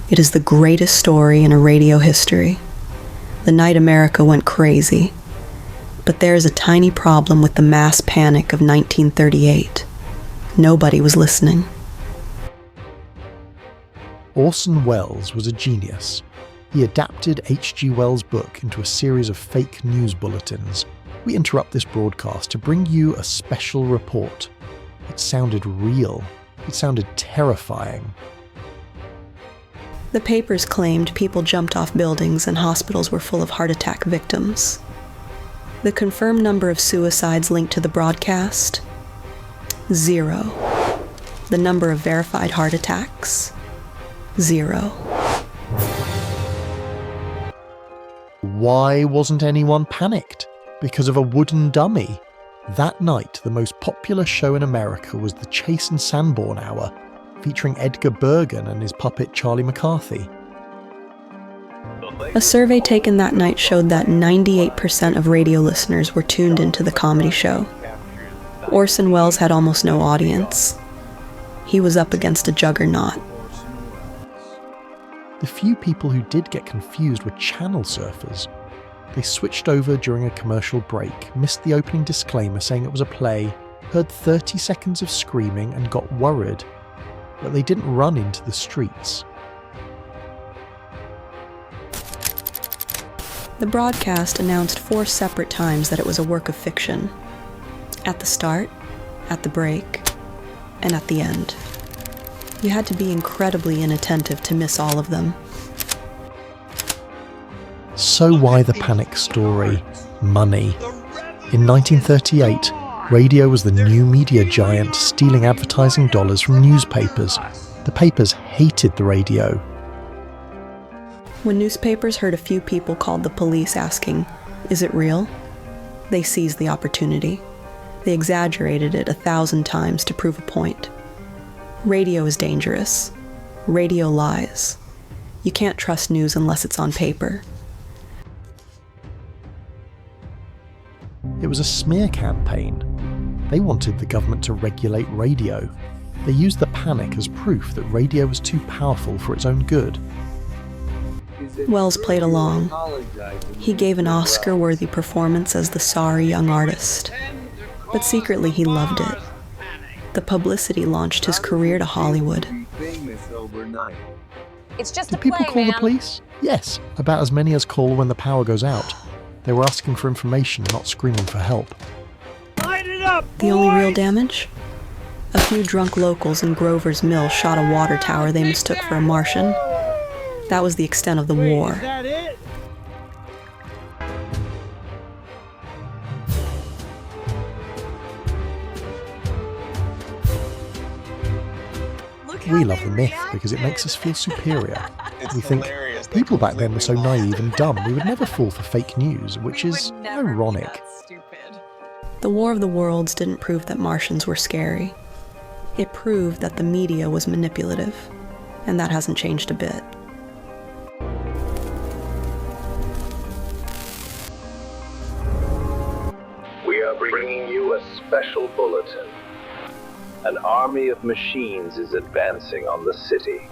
It is the greatest story in a radio history. The night America went crazy. But there is a tiny problem with the mass panic of 1938. Nobody was listening. Orson Welles was a genius. He adapted H.G. Wells' book into a series of fake news bulletins. We interrupt this broadcast to bring you a special report. It sounded real. It sounded terrifying. The papers claimed people jumped off buildings and hospitals were full of heart attack victims. The confirmed number of suicides linked to the broadcast? 0. The number of verified heart attacks? 0. Why wasn't anyone panicked? Because of a wooden dummy. That night, the most popular show in America was the Chase and Sanborn Hour, featuring Edgar Bergen and his puppet Charlie McCarthy. A survey taken that night showed that 98% of radio listeners were tuned into the comedy show. Orson Welles had almost no audience. He was up against a juggernaut. The few people who did get confused were channel surfers. They switched over during a commercial break, missed the opening disclaimer saying it was a play, heard 30 seconds of screaming and got worried. But they didn't run into the streets. The broadcast announced 4 separate times that it was a work of fiction. At the start, at the break, and at the end. You had to be incredibly inattentive to miss all of them. So why the panic story? Money. In 1938, radio was the new media giant stealing advertising dollars from newspapers. The papers hated the radio. When newspapers heard a few people called the police asking, "Is it real?" they seized the opportunity. They exaggerated it 1,000 times to prove a point. Radio is dangerous. Radio lies. You can't trust news unless it's on paper. It was a smear campaign. They wanted the government to regulate radio. They used the panic as proof that radio was too powerful for its own good. Welles played along. He gave an Oscar-worthy performance as the sorry young artist. But secretly he loved it. The publicity launched his career to Hollywood. It's just Did people call the police? Yes, about as many as call when the power goes out. They were asking for information, not screaming for help. The only real damage? A few drunk locals in Grover's Mill shot a water tower they mistook for a Martian. That was the extent of the war. We love the myth because it makes us feel superior. We think, people back then were so naive and dumb, we would never fall for fake news, which is ironic. The War of the Worlds didn't prove that Martians were scary. It proved that the media was manipulative, and that hasn't changed a bit. We are bringing you a special bulletin. An army of machines is advancing on the city.